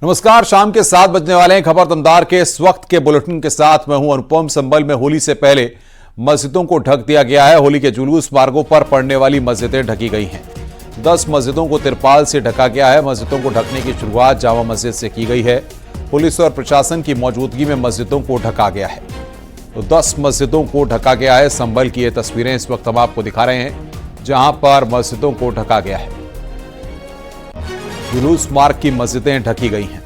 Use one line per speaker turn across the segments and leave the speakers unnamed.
नमस्कार, शाम के 7 बजने वाले हैं। खबर दमदार के इस वक्त के बुलेटिन के साथ मैं हूं अनुपम। संभल में होली से पहले मस्जिदों को ढक दिया गया है। होली के जुलूस मार्गों पर पड़ने वाली मस्जिदें ढकी गई हैं। 10 मस्जिदों को तिरपाल से ढका गया है। मस्जिदों को ढकने की शुरुआत जामा मस्जिद से की गई है। पुलिस और प्रशासन की मौजूदगी में मस्जिदों को ढका गया है। तो 10 मस्जिदों को ढका गया है। संभल की ये तस्वीरें इस वक्त हम आपको दिखा रहे हैं, जहां पर मस्जिदों को ढका गया है। जुलूस मार्ग की मस्जिदें ढकी गई हैं।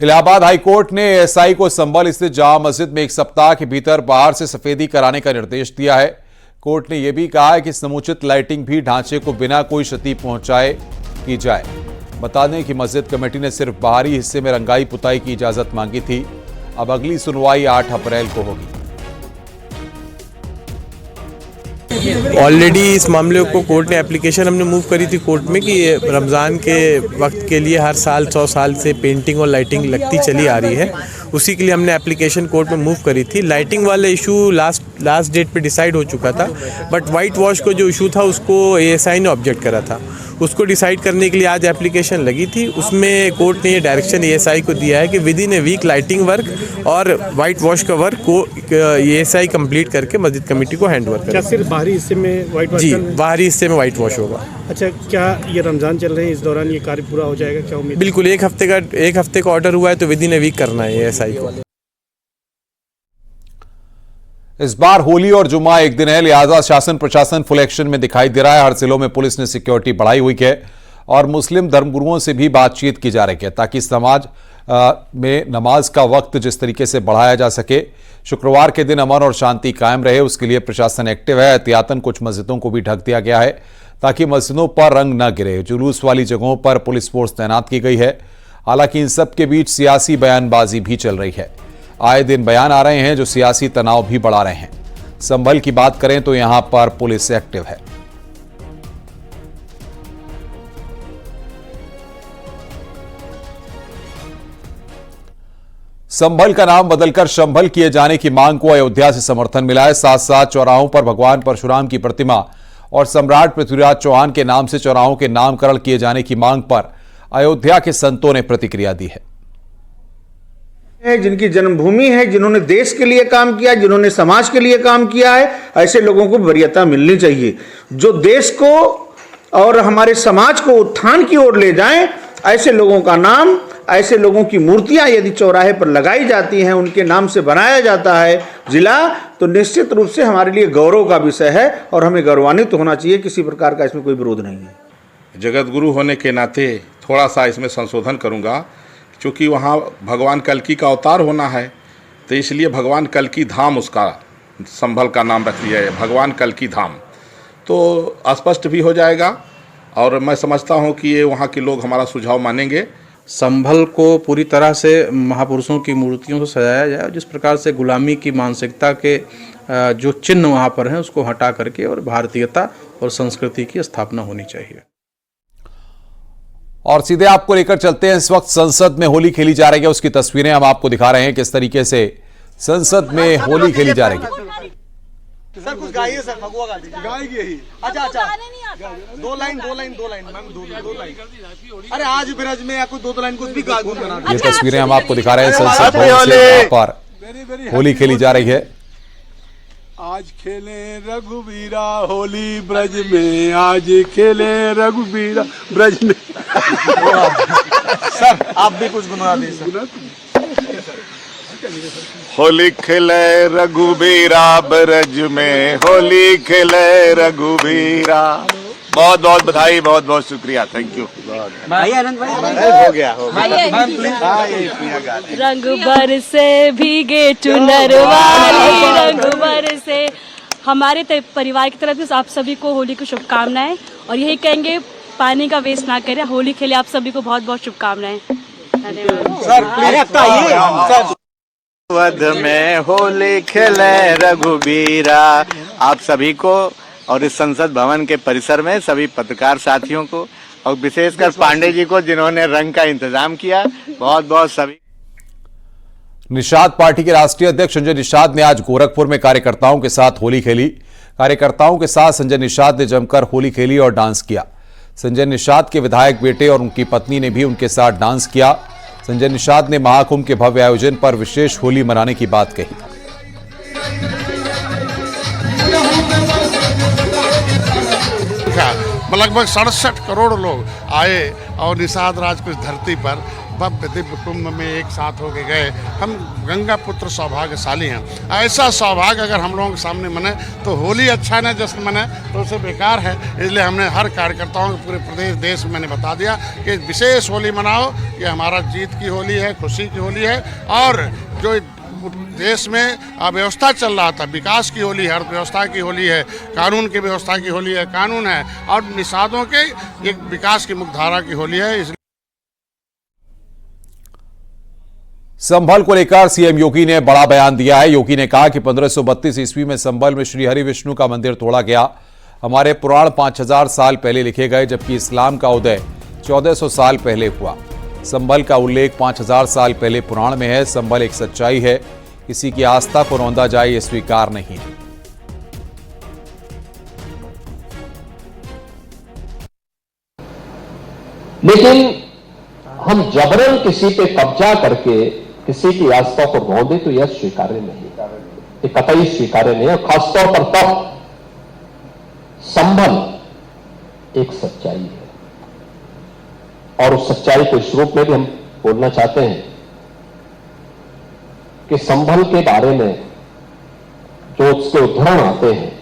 इलाहाबाद हाईकोर्ट ने एएसआई को संभल स्थित जामा मस्जिद में 1 सप्ताह के भीतर बाहर से सफेदी कराने का निर्देश दिया है। कोर्ट ने यह भी कहा है कि समुचित लाइटिंग भी ढांचे को बिना कोई क्षति पहुंचाए की जाए। बता दें कि मस्जिद कमेटी ने सिर्फ बाहरी हिस्से में रंगाई पुताई की इजाजत मांगी थी। अब अगली सुनवाई 8 अप्रैल को होगी।
ऑलरेडी इस मामले को कोर्ट ने एप्लीकेशन हमने मूव करी थी कोर्ट में कि रमज़ान के वक्त के लिए हर साल 100 साल से पेंटिंग और लाइटिंग लगती चली आ रही है। उसी के लिए हमने एप्लीकेशन कोर्ट में मूव करी थी। लाइटिंग वाला इशू लास्ट डेट पे डिसाइड हो चुका था, बट वाइट वॉश को जो इशू था उसको एएसआई ने ऑब्जेक्ट करा था। उसको डिसाइड करने के लिए आज एप्लीकेशन लगी थी। उसमें कोर्ट ने ये डायरेक्शन एएसआई को दिया है कि within a week lighting work और वाइट वॉश का वर्क को एएसआई कंप्लीट करके मस्जिद कमेटी को हैंड ओवर करें।
क्या सिर्फ बाहरी हिस्से में वाइट वॉश?
जी, बाहरी हिस्से में वाइट वॉश होगा।
अच्छा, क्या ये रमज़ान चल रहे हैं, इस दौरान ये कार्य पूरा हो जाएगा? क्या उम्मीद?
बिल्कुल, एक हफ्ते का ऑर्डर हुआ है तो विद इन ए वीक करना है एएसआई को।
इस बार होली और जुम्मा एक दिन है, लिहाजा शासन प्रशासन फुल एक्शन में दिखाई दे रहा है। हर जिलों में पुलिस ने सिक्योरिटी बढ़ाई हुई है और मुस्लिम धर्मगुरुओं से भी बातचीत की जा रही है ताकि समाज में नमाज का वक्त जिस तरीके से बढ़ाया जा सके, शुक्रवार के दिन अमन और शांति कायम रहे, उसके लिए प्रशासन एक्टिव है। एहतियातन कुछ मस्जिदों को भी ढक दिया गया है ताकि मस्जिदों पर रंग न गिरे। जुलूस वाली जगहों पर पुलिस फोर्स तैनात की गई है। हालांकि इन सब के बीच सियासी बयानबाजी भी चल रही है। आए दिन बयान आ रहे हैं जो सियासी तनाव भी बढ़ा रहे हैं। संभल की बात करें तो यहां पर पुलिस एक्टिव है। संभल का नाम बदलकर संभल किए जाने की मांग को अयोध्या से समर्थन मिला है। साथ साथ चौराहों पर भगवान परशुराम की प्रतिमा और सम्राट पृथ्वीराज चौहान के नाम से चौराहों के नामकरण किए जाने की मांग पर अयोध्या के संतों ने प्रतिक्रिया दी है।
जिनकी जन्मभूमि है, जिन्होंने देश के लिए काम किया, जिन्होंने समाज के लिए काम किया है, ऐसे लोगों को वरीयता मिलनी चाहिए। जो देश को और हमारे समाज को उत्थान की ओर ले जाएं, ऐसे लोगों का नाम, ऐसे लोगों की मूर्तियां यदि चौराहे पर लगाई जाती हैं, उनके नाम से बनाया जाता है जिला, तो निश्चित रूप से हमारे लिए गौरव का विषय है और हमें गौरवान्वित होना चाहिए। किसी प्रकार का इसमें कोई विरोध नहीं है।
जगत गुरु होने के नाते थोड़ा सा इसमें संशोधन करूंगा, क्योंकि वहाँ भगवान कल्की का अवतार होना है, तो इसलिए भगवान कल्की धाम उसका संभल का नाम रख लिया है, भगवान कल्की धाम। तो स्पष्ट भी हो जाएगा और मैं समझता हूँ कि ये वहाँ के लोग हमारा सुझाव मानेंगे।
संभल को पूरी तरह से महापुरुषों की मूर्तियों से सजाया जाए। जिस प्रकार से गुलामी की मानसिकता के जो चिन्ह वहाँ पर हैं उसको हटा करके और भारतीयता और संस्कृति की स्थापना होनी चाहिए।
और सीधे आपको लेकर चलते हैं। इस वक्त संसद में होली खेली जा रही है, उसकी तस्वीरें हम आपको दिखा रहे हैं किस तरीके से संसद में होली खेली जा रही है।
सर कुछ गाइए सर, फगुआ गाएगी यही। अच्छा दो लाइन मैम, दो लाइन। अरे आज ब्रज में या कुछ दो लाइन कुछ भी गा बना।
ये तस्वीरें हम आपको दिखा रहे हैं संसद भवन से, यहाँ पर होली खेली जा रही है।
आज खेले रघुवीरा होली ब्रज में, आज खेले रघुवीरा ब्रज में।
सर आप भी कुछ गुनगुना दीजिए।
होली खेले रघुवीरा ब्रज में, होली खेले रघुवीरा। बहुत बहुत बधाई, बहुत बहुत शुक्रिया, थैंक यू। हो गया।
रंग बरसे भीगे चुनर वाली, रंग बरसे। हमारे परिवार की तरफ से आप सभी को होली की शुभकामनाएं और यही कहेंगे पानी का वेस्ट ना करें, होली खेले। आप सभी को बहुत बहुत शुभकामनाएं।
वध में होली खेले रघुवीरा। आप सभी को और इस संसद भवन के परिसर में सभी पत्रकार साथियों को और विशेषकर पांडे जी को जिन्होंने रंग का इंतजाम किया, बहुत बहुत सभी।
निषाद पार्टी के राष्ट्रीय अध्यक्ष संजय निषाद ने आज गोरखपुर में कार्यकर्ताओं के साथ होली खेली। कार्यकर्ताओं के साथ संजय निषाद ने जमकर होली खेली और डांस किया। संजय निषाद के विधायक बेटे और उनकी पत्नी ने भी उनके साथ डांस किया। संजय निषाद ने महाकुंभ के भव्य आयोजन पर विशेष होली मनाने की बात कही।
लगभग 67 करोड़ लोग आए और निषाद राज की धरती पर भव्य दिव्य कुंभ में एक साथ होके गए। हम गंगा पुत्र सौभाग्यशाली हैं। ऐसा सौभाग्य अगर हम लोगों के सामने मने तो होली अच्छा न जश्न मने तो उसे बेकार है। इसलिए हमने हर कार्यकर्ताओं को पूरे प्रदेश देश में मैंने बता दिया कि विशेष होली मनाओ। ये हमारा जीत की होली है, खुशी की होली है। और जो देश में अव्यवस्था चल रहा था, विकास की होली है, अर्थव्यवस्था की होली है, कानून की व्यवस्था की होली है, कानून है, और निषादों के एक विकास की मुख्यधारा की होली है।
संभल को लेकर सीएम योगी ने बड़ा बयान दिया है। योगी ने कहा कि 1532 ईस्वी में संभल में श्री हरि विष्णु का मंदिर तोड़ा गया। हमारे पुराण 5000 साल पहले लिखे गए, जबकि इस्लाम का उदय 1400 साल पहले हुआ। संभल का उल्लेख 5000 साल पहले पुराण में है। संभल एक सच्चाई है, किसी की आस्था को रौंदा जाए ये स्वीकार नहीं है।
लेकिन हम जबरन किसी पे कब्जा करके किसी की आस्था को रौंदे तो यह स्वीकार्य नहीं, ये कतई स्वीकार्य नहीं है। खासतौर पर तब संभल एक सच्चाई है और उस सच्चाई को इस रूप में भी हम बोलना चाहते हैं कि संभल के बारे में जो उसके उदाहरण आते हैं,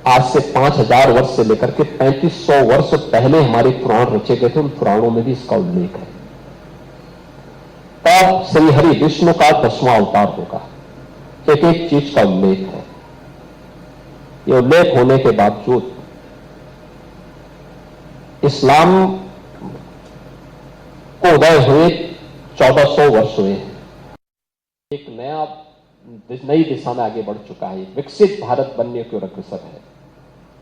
आज से 5000 वर्ष से लेकर के 3500 वर्ष पहले हमारे पुराण रचे गए थे। उन पुराणों में भी इसका उल्लेख है। तब श्री हरि विष्णु का 10वां अवतार होगा। एक एक चीज का उल्लेख है। ये उल्लेख होने के बावजूद इस्लाम को उदय हुए 1400 वर्ष हुए हैं। एक नई दिशा में आगे बढ़ चुका है। विकसित भारत बनने की ओर अग्रसर है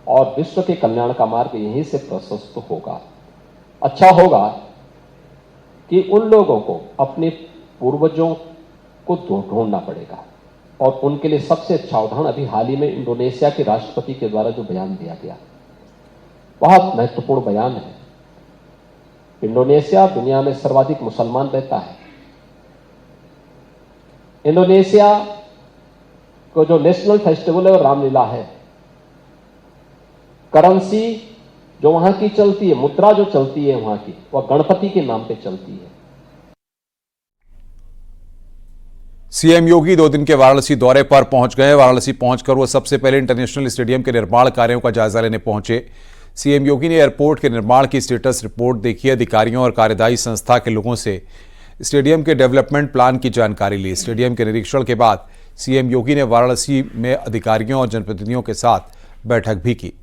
और विश्व के कल्याण का मार्ग यहीं से प्रशस्त होगा। अच्छा होगा कि उन लोगों को अपने पूर्वजों को ढूंढना पड़ेगा और उनके लिए सबसे अच्छा उदाहरण अभी हाल ही में इंडोनेशिया के राष्ट्रपति के द्वारा जो बयान दिया गया, बहुत महत्वपूर्ण बयान है। इंडोनेशिया दुनिया में सर्वाधिक मुसलमान रहता है। इंडोनेशिया को जो नेशनल फेस्टिवल है वो रामलीला है। करेंसी जो वहां की चलती है, मुद्रा जो चलती है वहां की, वह गणपति के नाम पे चलती है।
सीएम योगी 2 दिन के वाराणसी दौरे पर पहुंच गए। वाराणसी पहुंचकर वो सबसे पहले इंटरनेशनल स्टेडियम के निर्माण कार्यों का जायजा लेने पहुंचे। सीएम योगी ने एयरपोर्ट के निर्माण की स्टेटस रिपोर्ट देखी। अधिकारियों और कार्यदायी संस्था के लोगों से स्टेडियम के डेवलपमेंट प्लान की जानकारी ली। स्टेडियम के निरीक्षण के बाद सीएम योगी ने वाराणसी में अधिकारियों और जनप्रतिनिधियों के साथ बैठक भी की।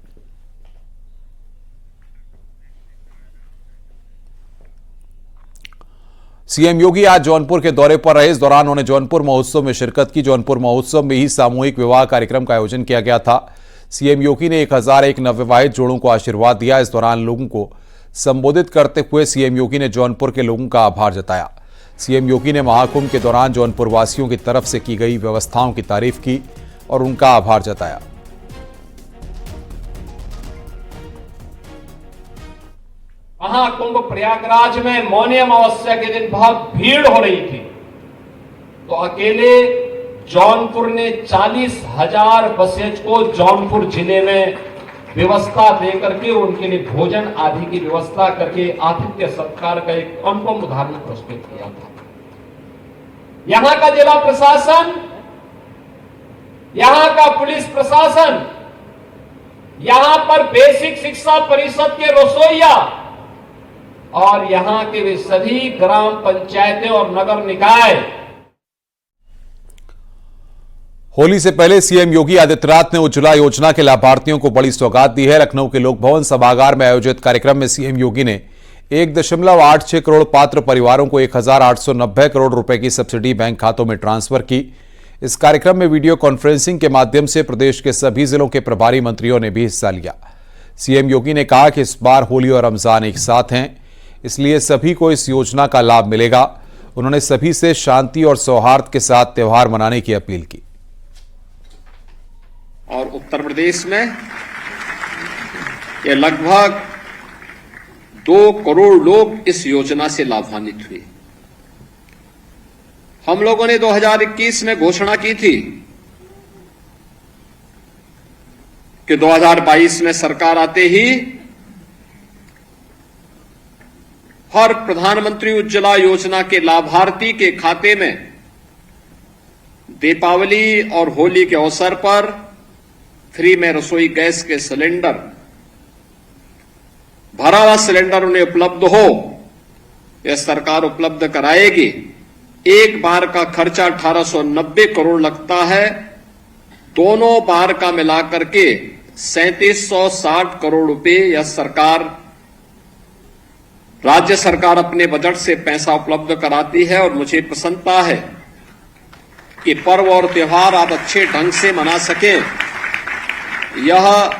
सीएम योगी आज जौनपुर के दौरे पर रहे। इस दौरान उन्होंने जौनपुर महोत्सव में शिरकत की। जौनपुर महोत्सव में ही सामूहिक विवाह कार्यक्रम का आयोजन किया गया था। सीएम योगी ने 1001 नवविवाहित जोड़ों को आशीर्वाद दिया। इस दौरान लोगों को संबोधित करते हुए सीएम योगी ने जौनपुर के लोगों का आभार जताया। सीएम योगी ने महाकुंभ के दौरान जौनपुर वासियों की तरफ से की गई व्यवस्थाओं की तारीफ की और उनका आभार जताया।
महाकुंभ प्रयागराज में मौनी अमावस्या के दिन बहुत भीड़ हो रही थी, तो अकेले जौनपुर ने 40,000 बसेज को जौनपुर जिले में व्यवस्था देकर के उनके लिए भोजन आदि की व्यवस्था करके आतिथ्य सत्कार का एक अनुपम उदाहरण प्रस्तुत किया था। यहां का जिला प्रशासन, यहां का पुलिस प्रशासन, यहां पर बेसिक शिक्षा परिषद के रसोइया और यहां के वे सभी ग्राम पंचायतें और नगर निकाय।
होली से पहले सीएम योगी आदित्यनाथ ने उज्ज्वला योजना के लाभार्थियों को बड़ी सौगात दी है। लखनऊ के लोक भवन सभागार में आयोजित कार्यक्रम में सीएम योगी ने 1.86 करोड़ पात्र परिवारों को 1890 करोड़ रुपए की सब्सिडी बैंक खातों में ट्रांसफर की। इस कार्यक्रम में वीडियो कॉन्फ्रेंसिंग के माध्यम से प्रदेश के सभी जिलों के प्रभारी मंत्रियों ने भी हिस्सा लिया। सीएम योगी ने कहा कि इस बार होली और रमजान एक साथ हैं, इसलिए सभी को इस योजना का लाभ मिलेगा। उन्होंने सभी से शांति और सौहार्द के साथ त्यौहार मनाने की अपील की।
और उत्तर प्रदेश में ये लगभग 2 करोड़ लोग इस योजना से लाभान्वित हुए। हम लोगों ने 2021 में घोषणा की थी कि 2022 में सरकार आते ही हर प्रधानमंत्री उज्ज्वला योजना के लाभार्थी के खाते में दीपावली और होली के अवसर पर फ्री में रसोई गैस के सिलेंडर, भरा हुआ सिलेंडर उन्हें उपलब्ध हो, यह सरकार उपलब्ध कराएगी। एक बार का खर्चा 1890 करोड़ लगता है, दोनों बार का मिलाकर के 3760 करोड़ रुपए यह सरकार, राज्य सरकार अपने बजट से पैसा उपलब्ध कराती है। और मुझे प्रसन्नता है कि पर्व और त्योहार आप अच्छे ढंग से मना सकें। यह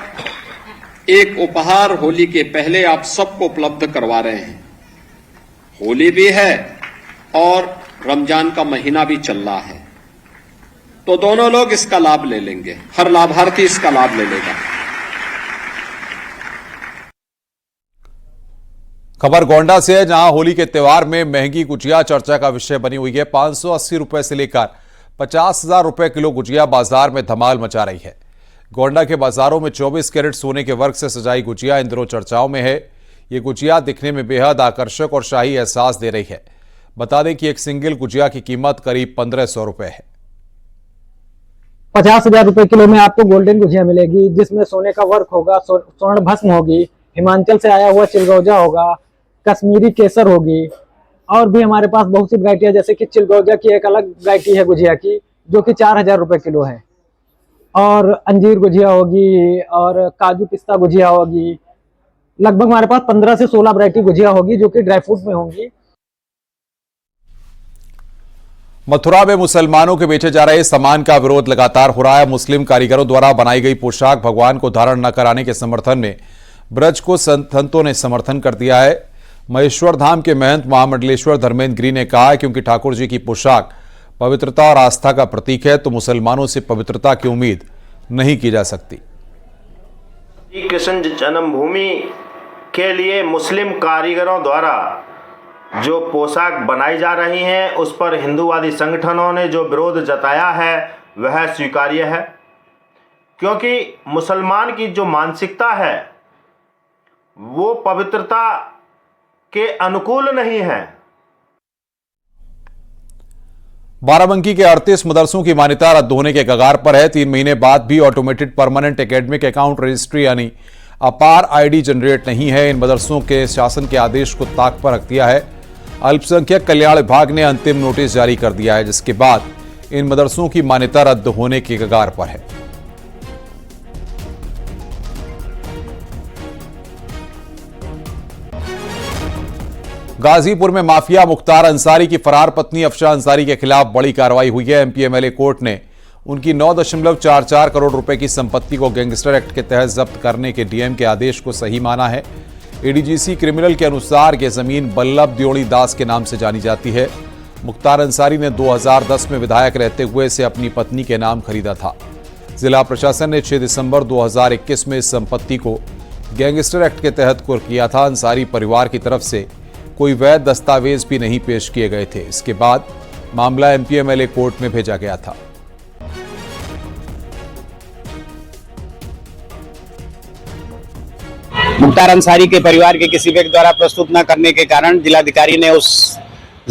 एक उपहार होली के पहले आप सबको उपलब्ध करवा रहे हैं। होली भी है और रमजान का महीना भी चल रहा है, तो दोनों लोग इसका लाभ ले लेंगे, हर लाभार्थी इसका लाभ ले लेगा।
खबर गोंडा से है, जहां होली के त्योहार में महंगी गुजिया चर्चा का विषय बनी हुई है। 580 रुपए से लेकर 50,000 रुपए किलो गुजिया बाजार में धमाल मचा रही है। गोंडा के बाजारों में 24 कैरेट सोने के वर्क से सजाई गुजिया इन दिनों चर्चाओं में है। ये गुजिया दिखने में बेहद आकर्षक और शाही एहसास दे रही है। बता दें कि एक सिंगल गुजिया की कीमत करीब 1500 रुपए है।
50,000 रुपए किलो में आपको गोल्डन गुजिया मिलेगी, जिसमें सोने का वर्क होगा, स्वर्ण भस्म होगी, हिमाचल से आया हुआ चिलगौजा होगा, कश्मीरी केसर होगी, और भी हमारे पास बहुत सी वैरायटियां, जैसे कि चिलगौजा की एक अलग वैरायटी है गुजिया की, जो कि 4000 रुपए किलो है, और अंजीर गुजिया होगी, और काजू पिस्ता गुजिया होगी। लगभग हमारे पास 15 से 16 वैरायटी गुजिया होगी, जो कि ड्राई फ्रूट में होंगी।
मथुरा में मुसलमानों के बेचे जा रहे सामान का विरोध लगातार हो रहा है। मुस्लिम कारीगरों द्वारा बनाई गई पोशाक भगवान को धारण न कराने के समर्थन में ब्रज को संतों ने समर्थन कर दिया है। महेश्वर धाम के महंत महामंडलेश्वर धर्मेंद्र गिरी ने कहा है, क्योंकि ठाकुर जी की पोशाक पवित्रता और आस्था का प्रतीक है, तो मुसलमानों से पवित्रता की उम्मीद नहीं की जा सकती।
श्री कृष्ण जन्मभूमि के लिए मुस्लिम कारीगरों द्वारा जो पोशाक बनाई जा रही हैं, उस पर हिंदूवादी संगठनों ने जो विरोध जताया है वह स्वीकार्य है, क्योंकि मुसलमान की जो मानसिकता है वो पवित्रता के अनुकूल नहीं है।
बाराबंकी के 38 मदरसों की मान्यता रद्द होने के कगार पर है। 3 महीने बाद भी automated permanent academic account registry यानी अपार आईडी जनरेट नहीं है। इन मदरसों के शासन के आदेश को ताक पर रख दिया है। अल्पसंख्यक कल्याण विभाग ने अंतिम नोटिस जारी कर दिया है, जिसके बाद इन मदरसों की मान्यता रद्द होने के कगार पर है। गाजीपुर में माफिया मुख्तार अंसारी की फरार पत्नी अफशा अंसारी के खिलाफ बड़ी कार्रवाई हुई है। एमपी एमएलए कोर्ट ने उनकी 9.44 करोड़ रुपए की संपत्ति को गैंगस्टर एक्ट के तहत जब्त करने के डीएम के आदेश को सही माना है। एडीजीसी क्रिमिनल के अनुसार यह जमीन बल्लभ द्योणी दास के नाम से जानी जाती है। मुख्तार अंसारी ने 2010 में विधायक रहते हुए इसे अपनी पत्नी के नाम खरीदा था। जिला प्रशासन ने 6 दिसंबर 2021 में इस संपत्ति को गैंगस्टर एक्ट के तहत कुर्क किया था। अंसारी परिवार की तरफ से कोई वैध दस्तावेज भी नहीं पेश किए गए थे। इसके बाद मामला एमपी एमएलए कोर्ट में भेजा गया था।
मुख्तार अंसारी के परिवार के किसी व्यक्ति द्वारा प्रस्तुत न करने के कारण जिलाधिकारी ने उस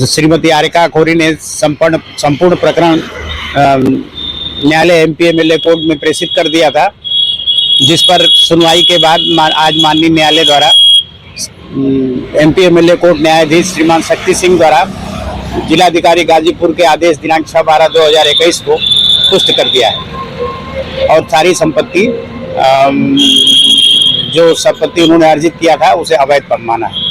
श्रीमती आरिका खोरी ने संपूर्ण प्रकरण न्यायालय एमपी एमएलए कोर्ट में प्रेषित कर दिया था, जिस पर सुनवाई के बाद आज माननीय न्यायालय द्वारा एमपी एमएलए कोर्ट न्यायाधीश श्रीमान शक्ति सिंह द्वारा जिलाधिकारी गाजीपुर के आदेश दिनांक 6/12/2021 को पुष्ट कर दिया है और सारी संपत्ति जो संपत्ति उन्होंने अर्जित किया था उसे अवैध माना है।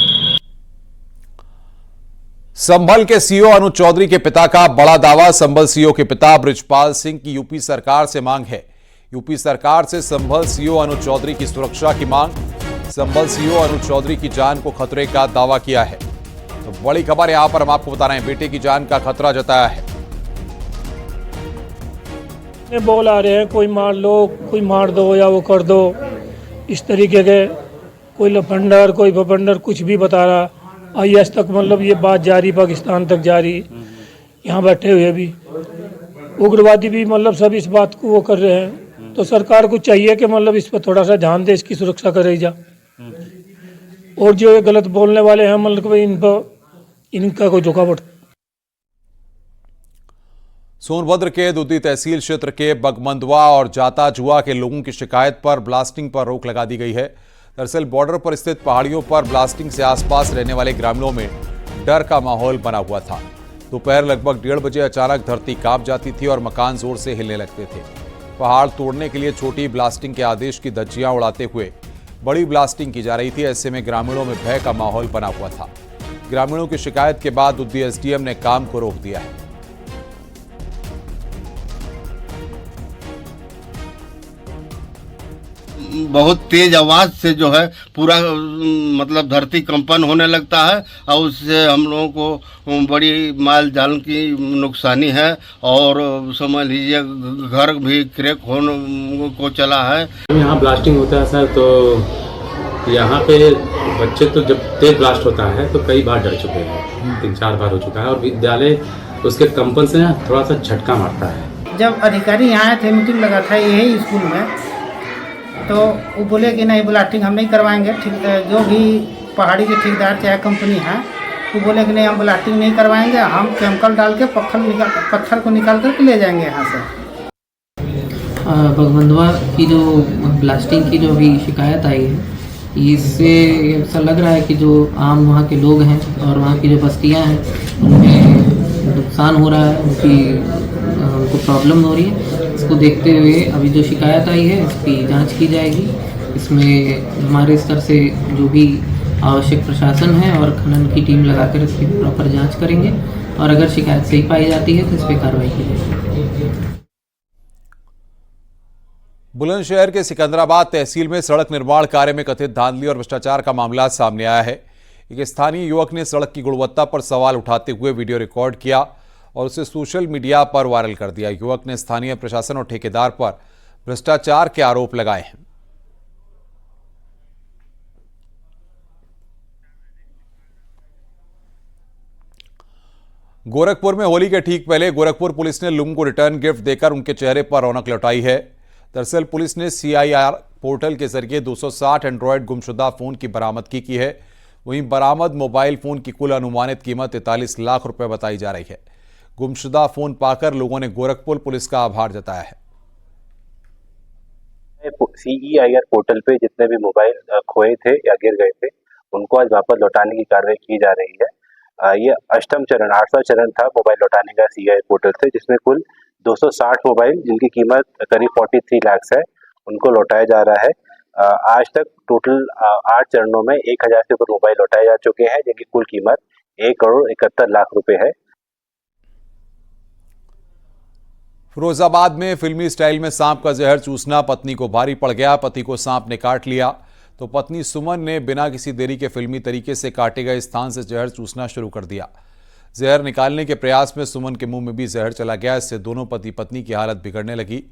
संभल के सीओ अनुज चौधरी के पिता का बड़ा दावा। संभल सीओ के पिता बृजपाल सिंह की यूपी सरकार से मांग है। यूपी सरकार से संभल सीओ अनुज चौधरी की सुरक्षा की मांग। संभल सीओ अनुज चौधरी की जान को खतरे का दावा किया है। तो बड़ी खबर यहां पर हम आपको बता रहे हैं, बेटे की जान का खतरा जताया है।
बोल आ रहे हैं कोई मार लो, कोई मार दो या वो कर दो, इस तरीके के कोई लफंडर कोई भपंडर कुछ भी बता रहा। IAS तक मतलब ये बात जारी, पाकिस्तान तक जारी, यहाँ बैठे हुए भी उग्रवादी भी मतलब सब इस बात को वो कर रहे हैं। तो सरकार को चाहिए कि मतलब इस पर थोड़ा सा ध्यान दे, इसकी सुरक्षा करे जा। और जो ये गलत बोलने वाले हैं मतलब इन पर इनका कोई रुकावट।
सोनभद्र के दुद्दी तहसील क्षेत्र के बगमंदवा और जाता जुआ के लोगों की शिकायत पर ब्लास्टिंग पर रोक लगा दी गई है। दरअसल बॉर्डर पर स्थित पहाड़ियों पर ब्लास्टिंग से आसपास रहने वाले ग्रामीणों में डर का माहौल बना हुआ था। दोपहर लगभग 1:30 बजे अचानक धरती कांप जाती थी और मकान जोर से हिलने लगते थे। पहाड़ तोड़ने के लिए छोटी ब्लास्टिंग के आदेश की धज्जियां उड़ाते हुए बड़ी ब्लास्टिंग की जा रही थी। ऐसे में ग्रामीणों में भय का माहौल बना हुआ था। ग्रामीणों की शिकायत के बाद दुद्दी SDM ने काम को रोक दिया है।
बहुत तेज आवाज से जो है पूरा मतलब धरती कंपन होने लगता है और उससे हम लोगों को बड़ी माल जाल की नुकसानी है और समझ लीजिए घर भी क्रैक होने को चला है।
यहाँ ब्लास्टिंग होता है सर, तो यहाँ पे बच्चे तो जब तेज ब्लास्ट होता है तो कई बार डर चुके हैं, 3-4 बार हो चुका है। और विद्यालय उसके कंपन से थोड़ा सा झटका मारता है।
जब अधिकारी यहाँ आए थे, मीटिंग लगा था यही स्कूल में, तो वो बोले कि नहीं ब्लास्टिंग हम नहीं करवाएंगे। जो भी पहाड़ी के ठेकेदार चाहे कंपनी है वो बोले कि नहीं हम ब्लास्टिंग नहीं करवाएंगे, हम केमिकल डाल के पत्थर को निकाल करके ले जाएंगे यहाँ से।
बगमंदवा की जो ब्लास्टिंग की जो अभी शिकायत आई है, इससे ऐसा लग रहा है कि जो आम वहाँ के लोग हैं और वहाँ की जो बस्तियाँ हैं उनमें नुकसान हो रहा है, उनको प्रॉब्लम हो रही है। इसको देखते हुए अभी जो शिकायत आई है इसकी जांच की जाएगी। इसमें हमारे स्तर से जो भी आवश्यक प्रशासन है और खनन की टीम लगाकर इसकी प्रॉपर जांच करेंगे और अगर शिकायत सही पाई जाती है तो इस पर कार्रवाई की जाएगी।
बुलंदशहर के सिकंदराबाद तहसील में सड़क निर्माण कार्य में कथित धांधली और भ्रष्टाचार का मामला सामने आया है। एक स्थानीय युवक ने सड़क की गुणवत्ता पर सवाल उठाते हुए वीडियो रिकॉर्ड किया और उसे सोशल मीडिया पर वायरल कर दिया। युवक ने स्थानीय प्रशासन और ठेकेदार पर भ्रष्टाचार के आरोप लगाए हैं। गोरखपुर में होली के ठीक पहले गोरखपुर पुलिस ने लोगों को रिटर्न गिफ्ट देकर उनके चेहरे पर रौनक लौटाई है। दरअसल पुलिस ने CIR पोर्टल के जरिए 260 एंड्रॉयड गुमशुदा फोन की बरामदगी की है। वहीं बरामद मोबाइल फोन की कुल अनुमानित कीमत 43 लाख रुपए बताई जा रही है। गुमशुदा फोन पाकर लोगों ने गोरखपुर पुलिस का आभार जताया है।
CEIR पोर्टल पे जितने भी मोबाइल खोए थे या गिर गए थे उनको आज वापस लौटाने की कार्रवाई की जा रही है। ये 8वां चरण था मोबाइल लौटाने का CEIR पोर्टल से, जिसमें कुल 260 मोबाइल जिनकी कीमत करीब 43 लाख है उनको लौटाया जा रहा है। आज तक टोटल 8 चरणों में 1000 से ऊपर मोबाइल लौटाए जा चुके हैं जिनकी कुल कीमत 1,71,00,000 रुपए है।
फिरोजाबाद में फिल्मी स्टाइल में सांप का जहर चूसना पत्नी को भारी पड़ गया। पति को सांप ने काट लिया तो पत्नी सुमन ने बिना किसी देरी के फिल्मी तरीके से काटे गए स्थान से जहर चूसना शुरू कर दिया। जहर निकालने के प्रयास में सुमन के मुंह में भी जहर चला गया। इससे दोनों पति पत्नी की हालत बिगड़ने लगी।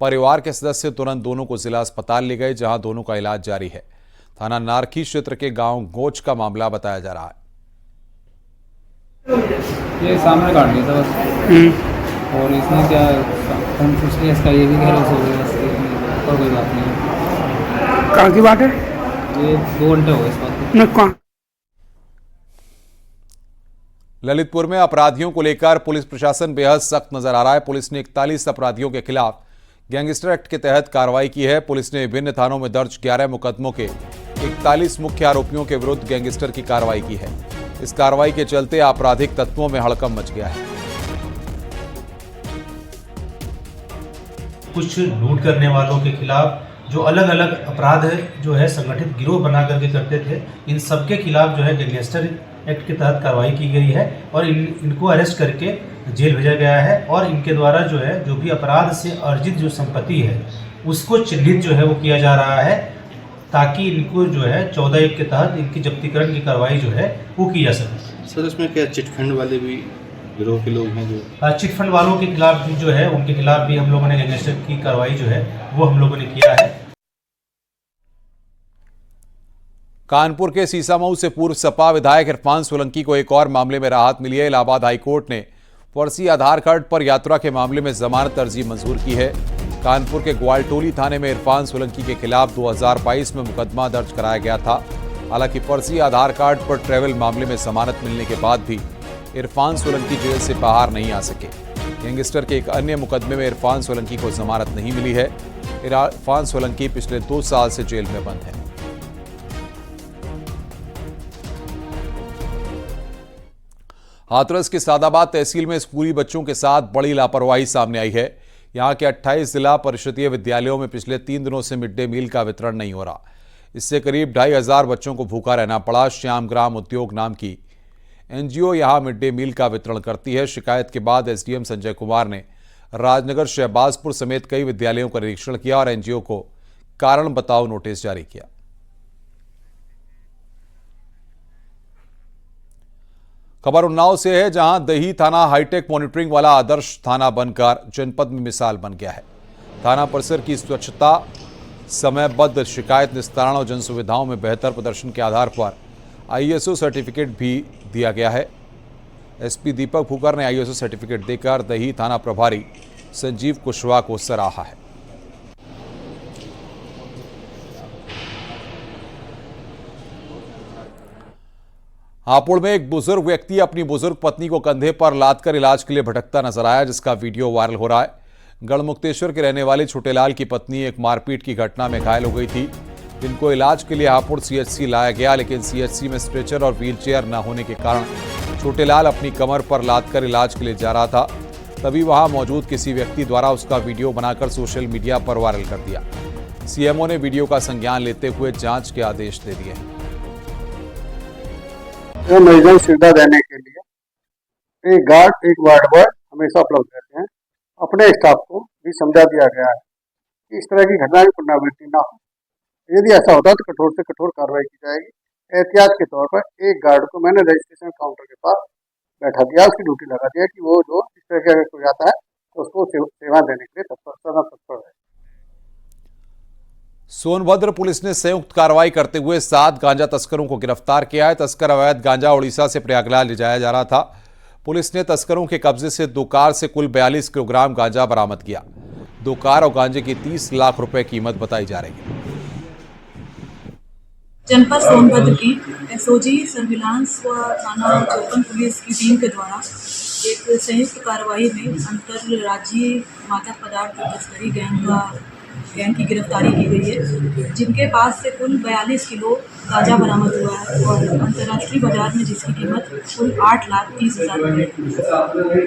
परिवार के सदस्य तुरंत दोनों को जिला अस्पताल ले गए, जहां दोनों का इलाज जारी है। थाना नारखी क्षेत्र के गांव गोच का मामला बताया जा रहा है।
ये सामने काट लिया था बस, और इसमें क्या इसका ये भी गहरा हो गया, और कोई बात नहीं।
कहाँ की बात है?
ये 2 घंटे हो गए इस बात को।
ललितपुर में अपराधियों को लेकर पुलिस प्रशासन बेहद सख्त नजर आ रहा है। पुलिस ने 41 अपराधियों के खिलाफ गैंगस्टर एक्ट के तहत कार्रवाई की है। पुलिस ने विभिन्न थानों में दर्ज 11 मुकदमों के 41 मुख्य आरोपियों के विरुद्ध गैंगस्टर की कार्रवाई की है। इस कार्रवाई के चलते आपराधिक तत्वों में हड़कंप मच गया है।
कुछ लूट करने वालों के खिलाफ जो अलग अलग अपराध जो है संगठित गिरोह बना करके करते थे, इन सब के खिलाफ जो है गैंगस्टर एक्ट के तहत कार्रवाई की गई है और इनको अरेस्ट करके जेल भेजा गया है। और इनके द्वारा जो भी अपराध से अर्जित जो संपत्ति है उसको चिन्हित जो है वो किया जा रहा है, ताकि इनको जो है 14(1) के तहत इनकी जब्तीकरण की कार्रवाई जो है वो की जा सके।
सर इसमें क्या चिटफंड वाले भी गिरोह के लोग हैं जो
चिटफंड वालों के खिलाफ भी जो है, उनके खिलाफ भी हम लोगों ने गैंगस्टर की कार्रवाई जो है वो हम लोगों ने किया है।
कानपुर के सीसामऊ से पूर्व सपा विधायक इरफान सोलंकी को एक और मामले में राहत मिली है। इलाहाबाद हाईकोर्ट ने फर्जी आधार कार्ड पर यात्रा के मामले में जमानत अर्जी मंजूर की है। कानपुर के ग्वालटोली थाने में इरफान सोलंकी के खिलाफ 2022 में मुकदमा दर्ज कराया गया था। हालांकि फर्जी आधार कार्ड पर ट्रैवल मामले में जमानत मिलने के बाद भी इरफान सोलंकी जेल से बाहर नहीं आ सके। गैंगस्टर के एक अन्य मुकदमे में इरफान सोलंकी को जमानत नहीं मिली है। इरफान सोलंकी पिछले 2 साल से जेल में बंद है। हाथरस के सादाबाद तहसील में स्कूली बच्चों के साथ बड़ी लापरवाही सामने आई है। यहां के 28 जिला परिषदीय विद्यालयों में पिछले 3 दिनों से मिड डे मील का वितरण नहीं हो रहा। इससे करीब 2500 बच्चों को भूखा रहना पड़ा। श्याम ग्राम उद्योग नाम की एनजीओ यहां मिड डे मील का वितरण करती है। शिकायत के बाद एसडीएम संजय कुमार ने राजनगर, शहबाजपुर समेत कई विद्यालयों का निरीक्षण किया और एनजीओ को कारण बताओ नोटिस जारी किया। खबर उन्नाव से है, जहां दही थाना हाईटेक मॉनिटरिंग वाला आदर्श थाना बनकर जनपद में मिसाल बन गया है। थाना परिसर की स्वच्छता, समयबद्ध शिकायत निस्तारण और जन सुविधाओं में बेहतर प्रदर्शन के आधार पर आईएसओ सर्टिफिकेट भी दिया गया है। एसपी दीपक फूकर ने आईएसओ सर्टिफिकेट देकर दही थाना प्रभारी संजीव कुशवाहा को सराहा है। हापुड़ में एक बुजुर्ग व्यक्ति अपनी बुजुर्ग पत्नी को कंधे पर लादकर इलाज के लिए भटकता नजर आया, जिसका वीडियो वायरल हो रहा है। गढ़मुक्तेश्वर के रहने वाले छोटेलाल की पत्नी एक मारपीट की घटना में घायल हो गई थी, जिनको इलाज के लिए हापुड़ सीएचसी लाया गया, लेकिन सीएचसी में स्ट्रेचर और व्हीलचेयर न होने के कारण छोटेलाल अपनी कमर पर लादकर इलाज के लिए जा रहा था। तभी वहां मौजूद किसी व्यक्ति द्वारा उसका वीडियो बनाकर सोशल मीडिया पर वायरल कर दिया। सीएमओ ने वीडियो का संज्ञान लेते हुए जांच के आदेश दे दिए हैं।
मरीजों की सुविधा देने के लिए एक गार्ड, एक वार्ड बॉय हमेशा उपलब्ध रहते हैं। अपने स्टाफ को भी समझा दिया गया है कि इस तरह की घटना की पुनरावृत्ति न हो। यदि ऐसा होता है तो कठोर से कठोर कार्रवाई की जाएगी। एहतियात के तौर पर एक गार्ड को मैंने रजिस्ट्रेशन काउंटर के पास बैठा दिया, उसकी ड्यूटी लगा दिया कि वो जो इस तरह के अगर कोई आता है तो उसको सेवा देने के लिए तत्पर है।
सोनभद्र पुलिस ने संयुक्त कार्रवाई करते हुए 7 गांजा तस्करों को गिरफ्तार किया है। तस्कर अवैध गांजा उड़ीसा से प्रयागराज ले जाया जा रहा था। पुलिस ने तस्करों के कब्जे से 2 कार से कुल 42 किलोग्राम गांजा बरामद किया। 2 कार और गांजे की 30 लाख रुपए कीमत बताई जा रही है।
जनपद सोनभद्र की एसओजी सर्विलांस व थाना चौपन पुलिस की टीम के द्वारा एक संयुक्त कार्रवाई में अंतर्राज्यीय मादक पदार्थ तस्करी गैंग की गिरफ्तारी की गई है, जिनके पास से कुल 42 किलो गांजा बरामद हुआ है और अंतर्राष्ट्रीय बाजार में जिसकी कीमत कुल 8,30,000 रुपये।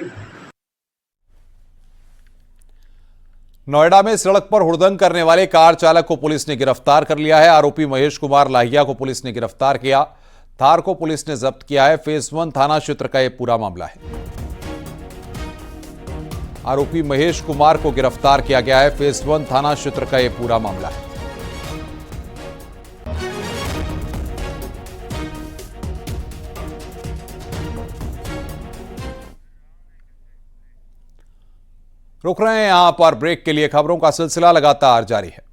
नोएडा में सड़क पर हुड़दंग करने वाले कार चालक को पुलिस ने गिरफ्तार कर लिया है। आरोपी महेश कुमार लाहिया को पुलिस ने गिरफ्तार किया। थार को पुलिस ने जब्त किया है। फेज 1 थाना क्षेत्र का यह पूरा मामला है। आरोपी महेश कुमार को गिरफ्तार किया गया है। फेज 1 थाना क्षेत्र का यह पूरा मामला है। रुक रहे हैं यहां पर ब्रेक के लिए। खबरों का सिलसिला लगातार जारी है।